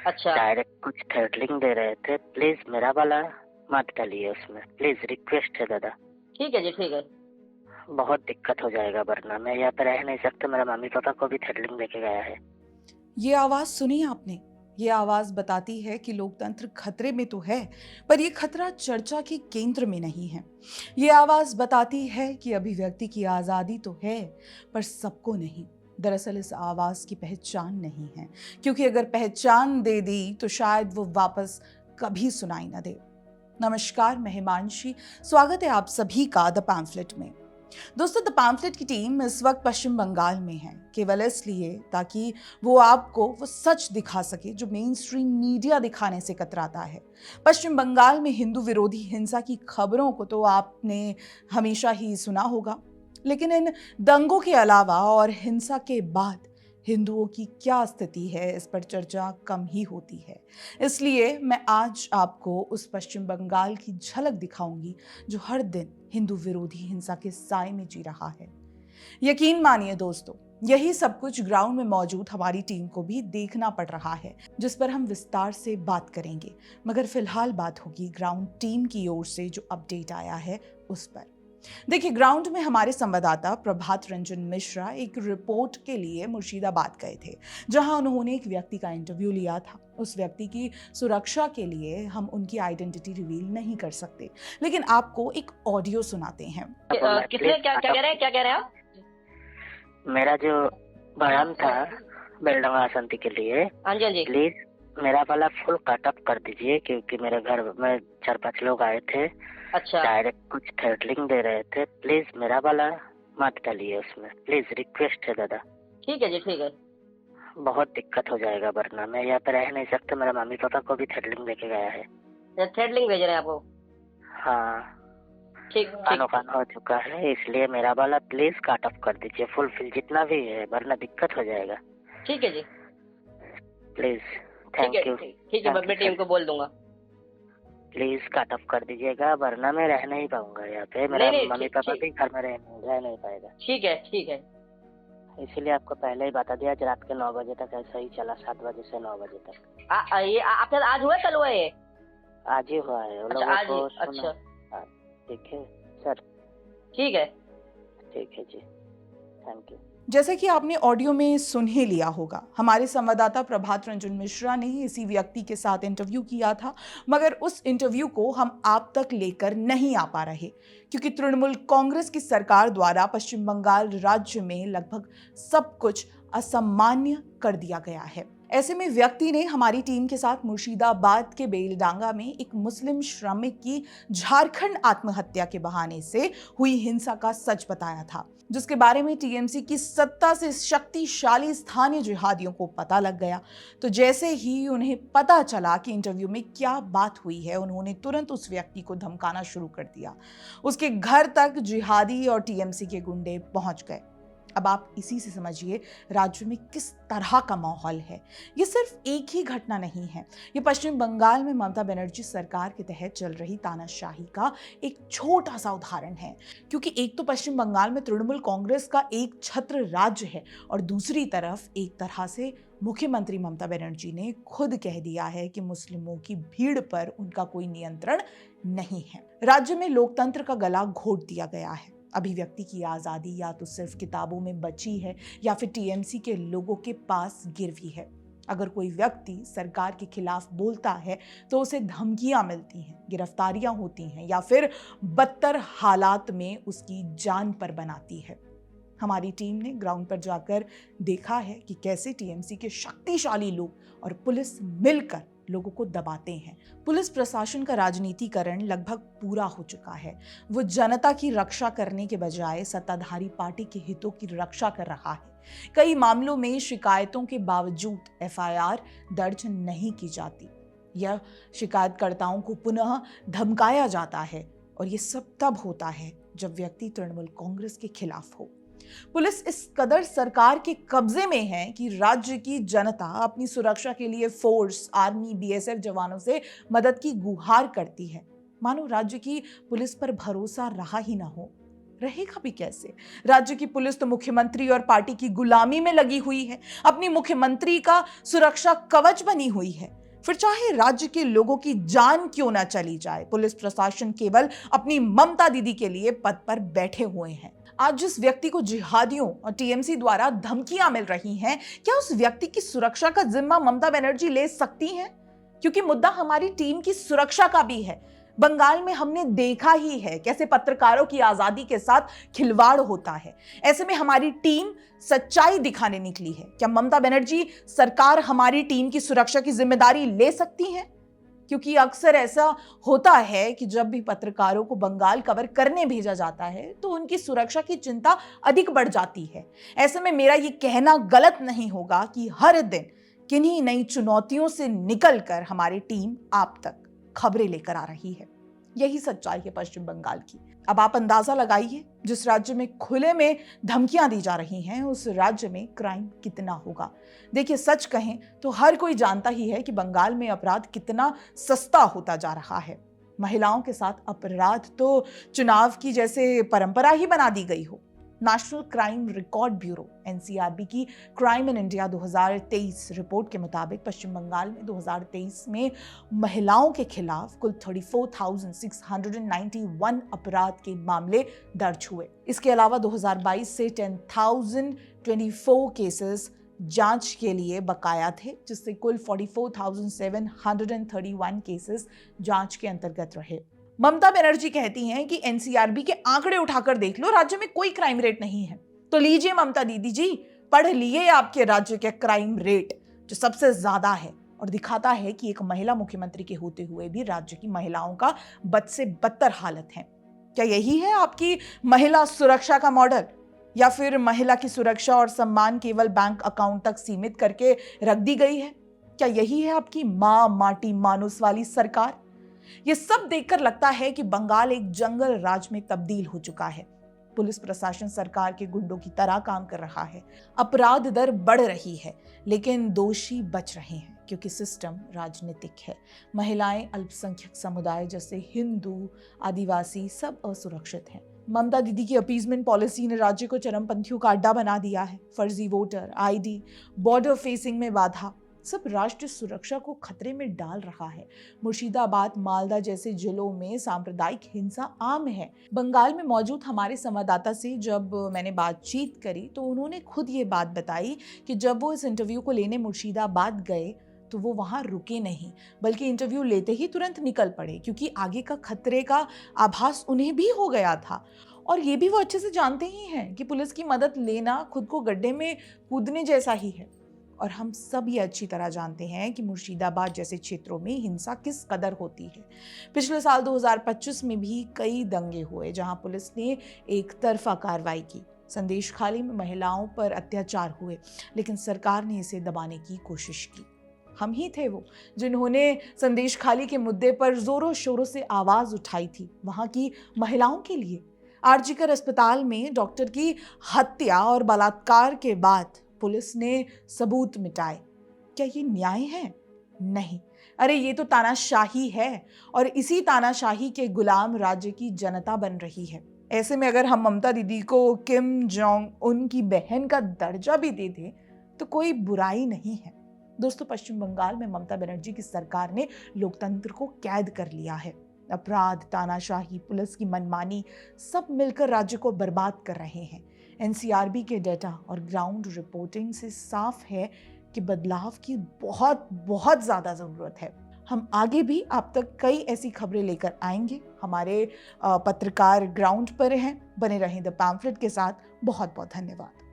अच्छा। डायरेक्ट कुछ थ्रेटनिंग दे रहे थे। प्लीज मेरा वाला मत डालिए उसमें, प्लीज रिक्वेस्ट है दादा। ठीक है जी, ठीक है। बहुत दिक्कत हो जाएगा वरना मैं यहाँ पे रह नहीं सकता। मेरा मम्मी पापा को भी थ्रेटनिंग देके गया है। ये आवाज सुनी आपने? ये आवाज बताती है कि लोकतंत्र खतरे में तो है, पर ये खतरा चर्चा के केंद्र में नहीं है। ये आवाज बताती है कि अभिव्यक्ति की आजादी तो है, पर सबको नहीं। दरअसल इस आवाज की पहचान नहीं है, क्योंकि अगर पहचान दे दी तो शायद वो वापस कभी सुनाई न दे। नमस्कार, मैं हिमांशी। स्वागत है आप सभी का द पैम्फलेट में। दोस्तों, द पैम्फलेट की टीम इस वक्त पश्चिम बंगाल में है, केवल इसलिए ताकि वो आपको वो सच दिखा सके जो मेन स्ट्रीम मीडिया दिखाने से कतराता है। पश्चिम बंगाल में हिंदू विरोधी हिंसा की खबरों को तो आपने हमेशा ही सुना होगा, लेकिन इन दंगों के अलावा और हिंसा के बाद हिंदुओं की क्या स्थिति है, इस पर चर्चा कम ही होती है। इसलिए मैं आज आपको उस पश्चिम बंगाल की झलक दिखाऊंगी जो हर दिन हिंदू विरोधी हिंसा के साए में जी रहा है। यकीन मानिए दोस्तों, यही सब कुछ ग्राउंड में मौजूद हमारी टीम को भी देखना पड़ रहा है, जिस पर हम विस्तार से बात करेंगे। मगर फिलहाल बात होगी ग्राउंड टीम की ओर से जो अपडेट आया है उस पर। देखिए, ग्राउंड में हमारे संवाददाता प्रभात रंजन मिश्रा एक रिपोर्ट के लिए मुर्शिदाबाद गए थे, जहां उन्होंने एक व्यक्ति का इंटरव्यू लिया था। उस व्यक्ति की सुरक्षा के लिए हम उनकी आइडेंटिटी रिवील नहीं कर सकते, लेकिन आपको एक ऑडियो सुनाते हैं। किसने क्या क्या कह रहे हैं, क्या कह रहे हैं आप? मेरा जो बयान था बेलडंगा शांति के लिए, हाँ जी, हाँ जी। प्लीज मेरा वाला फुल कटअप कर दीजिए, क्योंकि मेरे घर में 4-5 लोग आए थे। अच्छा। डायरेक्ट कुछ थ्रेटनिंग दे रहे थे। प्लीज मेरा वाला मत डालिए उसमें, प्लीज रिक्वेस्ट है दादा। ठीक है जी, ठीक है। बहुत दिक्कत हो जाएगा वरना मैं यहाँ पे रह नहीं सकता। मेरा मम्मी पापा को भी थ्रेटनिंग देके गया है। थ्रेड लिंक भेज रहे हैं आपको? हाँ, ठीक कानो ठीक। कान हो चुका है, इसलिए मेरा वाला प्लीज कट ऑफ कर दीजिए, फुलफिल जितना भी है, वरना दिक्कत हो जाएगा। ठीक है जी, प्लीज, ठीक थैंक है। यू। ठीक है, मैं टीम को बोल दूंगा। प्लीज कट ऑफ कर दीजिएगा, वरना मैं रह नहीं पाऊंगा यहाँ पे। मेरा नहीं, मम्मी ठीक पापा ठीक। भी घर में रह नहीं पाएगा। ठीक है, ठीक है। इसीलिए आपको पहले ही बता दिया। आज रात के 9 बजे तक ऐसा ही चला, 7 बजे से 9 बजे तक। ये आपके साथ आज हुआ है, कल हुआ है ये? आज ही हुआ है। वो अच्छा, लोगों आज ही। को अच्छा, सुना। ठीक है सर। ठीक है। ठीक है जी, थैंक यू। जैसे कि आपने ऑडियो में सुन ही लिया होगा, हमारे संवाददाता प्रभात रंजन मिश्रा ने इसी व्यक्ति के साथ इंटरव्यू किया था, मगर उस इंटरव्यू को हम आप तक लेकर नहीं आ पा रहे, क्योंकि तृणमूल कांग्रेस की सरकार द्वारा पश्चिम बंगाल राज्य में लगभग सब कुछ असामान्य कर दिया गया है। ऐसे में व्यक्ति ने हमारी टीम के साथ मुर्शिदाबाद के बेलडांगा में एक मुस्लिम श्रमिक की झारखंड आत्महत्या के बहाने से हुई हिंसा का सच बताया था, जिसके बारे में टीएमसी की सत्ता से शक्तिशाली स्थानीय जिहादियों को पता लग गया। तो जैसे ही उन्हें पता चला कि इंटरव्यू में क्या बात हुई है, उन्होंने तुरंत उस व्यक्ति को धमकाना शुरू कर दिया। उसके घर तक जिहादी और टीएमसी के गुंडे पहुंच गए। अब आप इसी से समझिए राज्य में किस तरह का माहौल है। ये सिर्फ एक ही घटना नहीं है, ये पश्चिम बंगाल में ममता बनर्जी सरकार के तहत चल रही तानाशाही का एक छोटा सा उदाहरण है। क्योंकि एक तो पश्चिम बंगाल में तृणमूल कांग्रेस का एक छत्र राज्य है, और दूसरी तरफ एक तरह से मुख्यमंत्री ममता बनर्जी ने खुद कह दिया है कि मुस्लिमों की भीड़ पर उनका कोई नियंत्रण नहीं है। राज्य में लोकतंत्र का गला घोट दिया गया है। अभिव्यक्ति की आजादी या तो सिर्फ किताबों में बची है, या फिर टीएमसी के लोगों के पास गिरवी है। अगर कोई व्यक्ति सरकार के खिलाफ बोलता है तो उसे धमकियां मिलती हैं, गिरफ्तारियां होती हैं, या फिर बदतर हालात में उसकी जान पर बनाती है। हमारी टीम ने ग्राउंड पर जाकर देखा है कि कैसे टीएमसी के शक्तिशाली लोग और पुलिस मिलकर लोगों को दबाते हैं। पुलिस प्रशासन का राजनीतिकरण लगभग पूरा हो चुका है। वो जनता की रक्षा करने के बजाय सत्ताधारी पार्टी के हितों की रक्षा कर रहा है। कई मामलों में शिकायतों के बावजूद एफआईआर दर्ज नहीं की जाती, या शिकायतकर्ताओं को पुनः धमकाया जाता है, और ये सब तब होता है जब व्यक्ति तृणमूल कांग्रेस के खिलाफ हो। पुलिस इस कदर सरकार के कब्जे में है कि राज्य की जनता अपनी सुरक्षा के लिए फोर्स, आर्मी, बीएसएफ जवानों से मदद की गुहार करती है, मानो राज्य की पुलिस पर भरोसा रहा ही ना हो। रहेगा भी कैसे? राज्य की पुलिस तो मुख्यमंत्री और पार्टी की गुलामी में लगी हुई है, अपनी मुख्यमंत्री का सुरक्षा कवच बनी हुई है। फिर चाहे राज्य के लोगों की जान क्यों ना चली जाए, पुलिस प्रशासन केवल अपनी ममता दीदी के लिए पद पर बैठे हुए हैं। आज जिस व्यक्ति को जिहादियों और टीएमसी द्वारा धमकियां मिल रही हैं, क्या उस व्यक्ति की सुरक्षा का जिम्मा ममता बनर्जी ले सकती हैं? क्योंकि मुद्दा हमारी टीम की सुरक्षा का भी है। बंगाल में हमने देखा ही है कैसे पत्रकारों की आजादी के साथ खिलवाड़ होता है। ऐसे में हमारी टीम सच्चाई दिखाने निकली है। क्या ममता बनर्जी सरकार हमारी टीम की सुरक्षा की जिम्मेदारी ले सकती है? क्योंकि अक्सर ऐसा होता है कि जब भी पत्रकारों को बंगाल कवर करने भेजा जाता है तो उनकी सुरक्षा की चिंता अधिक बढ़ जाती है। ऐसे में मेरा ये कहना गलत नहीं होगा कि हर दिन किन्हीं नई चुनौतियों से निकलकर हमारी टीम आप तक खबरें लेकर आ रही है। यही सच्चाई है पश्चिम बंगाल की। अब आप अंदाजा लगाइए, जिस राज्य में खुले में धमकियां दी जा रही हैं उस राज्य में क्राइम कितना होगा। देखिए, सच कहें तो हर कोई जानता ही है कि बंगाल में अपराध कितना सस्ता होता जा रहा है। महिलाओं के साथ अपराध तो चुनाव की जैसे परंपरा ही बना दी गई हो। National crime record bureau NCRB की क्राइम इन इंडिया 2023 रिपोर्ट के मुताबिक पश्चिम बंगाल में 2023 में महिलाओं के खिलाफ कुल 34,691 अपराध के मामले दर्ज हुए। इसके अलावा 2022 से 10,024 केसेस जांच के लिए बकाया थे, जिससे कुल 44,731 केसेस जांच के अंतर्गत रहे। ममता बनर्जी कहती हैं कि एनसीआरबी के आंकड़े उठाकर देख लो, राज्य में कोई क्राइम रेट नहीं है। तो लीजिए ममता दीदी जी, पढ़ लिए आपके राज्य के क्राइम रेट जो सबसे ज्यादा है और दिखाता है कि एक महिला मुख्यमंत्री के होते हुए भी राज्य की महिलाओं का बद से बदतर हालत है। क्या यही है आपकी महिला सुरक्षा का मॉडल, या फिर महिला की सुरक्षा और सम्मान केवल बैंक अकाउंट तक सीमित करके रख दी गई है? क्या यही है आपकी मां माटी मानुस वाली सरकार? ये सब देखकर लगता है कि बंगाल एक जंगल राज में तब्दील हो चुका है। पुलिस प्रशासन सरकार के गुंडों की तरह काम कर रहा है। अपराध दर बढ़ रही है, लेकिन दोषी बच रहे हैं क्योंकि सिस्टम राजनीतिक है। महिलाएं, अल्पसंख्यक समुदाय जैसे हिंदू, आदिवासी सब असुरक्षित हैं। ममता दीदी की अपीजमेंट पॉलिसी ने राज्य को चरमपंथियों का अड्डा बना दिया है। फर्जी वोटर आईडी, बॉर्डर फेसिंग में बाधा, सब राष्ट्रीय सुरक्षा को खतरे में डाल रहा है। मुर्शिदाबाद, मालदा जैसे जिलों में सांप्रदायिक हिंसा आम है। बंगाल में मौजूद हमारे संवाददाता से जब मैंने बातचीत करी तो उन्होंने खुद ये बात बताई कि जब वो इस इंटरव्यू को लेने मुर्शिदाबाद गए तो वो वहाँ रुके नहीं, बल्कि इंटरव्यू लेते ही तुरंत निकल पड़े, क्योंकि आगे का खतरे का आभास उन्हें भी हो गया था। और ये भी वो अच्छे से जानते ही हैं कि पुलिस की मदद लेना खुद को गड्ढे में कूदने जैसा ही है। और हम सब ये अच्छी तरह जानते हैं कि मुर्शिदाबाद जैसे क्षेत्रों में हिंसा किस कदर होती है। पिछले साल 2025 में भी कई दंगे हुए जहां पुलिस ने एक तरफा कार्रवाई की। संदेशखाली में महिलाओं पर अत्याचार हुए, लेकिन सरकार ने इसे दबाने की कोशिश की। हम ही थे वो जिन्होंने संदेशखाली के मुद्दे पर जोरों शोरों से आवाज उठाई थी, वहां की महिलाओं के लिए। आरजीकर अस्पताल में डॉक्टर की हत्या और बलात्कार के बाद पुलिस ने सबूत मिटाए। क्या ये न्याय है? नहीं। अरे ये तो तानाशाही है, और इसी तानाशाही के गुलाम राज्य की जनता बन रही है। ऐसे में अगर हम ममता दीदी को किम जोंग उन की बहन का दर्जा भी दे दें तो कोई बुराई नहीं है। दोस्तों, पश्चिम बंगाल में ममता बनर्जी की सरकार ने लोकतंत्र को कैद कर लिया है। अपराध, तानाशाही, पुलिस की मनमानी सब मिलकर राज्य को बर्बाद कर रहे हैं। एनसीआरबी के डेटा और ग्राउंड रिपोर्टिंग से साफ है कि बदलाव की बहुत बहुत ज़्यादा ज़रूरत है। हम आगे भी आप तक कई ऐसी खबरें लेकर आएंगे। हमारे पत्रकार ग्राउंड पर हैं। बने रहें द पैम्फलेट के साथ। बहुत बहुत धन्यवाद।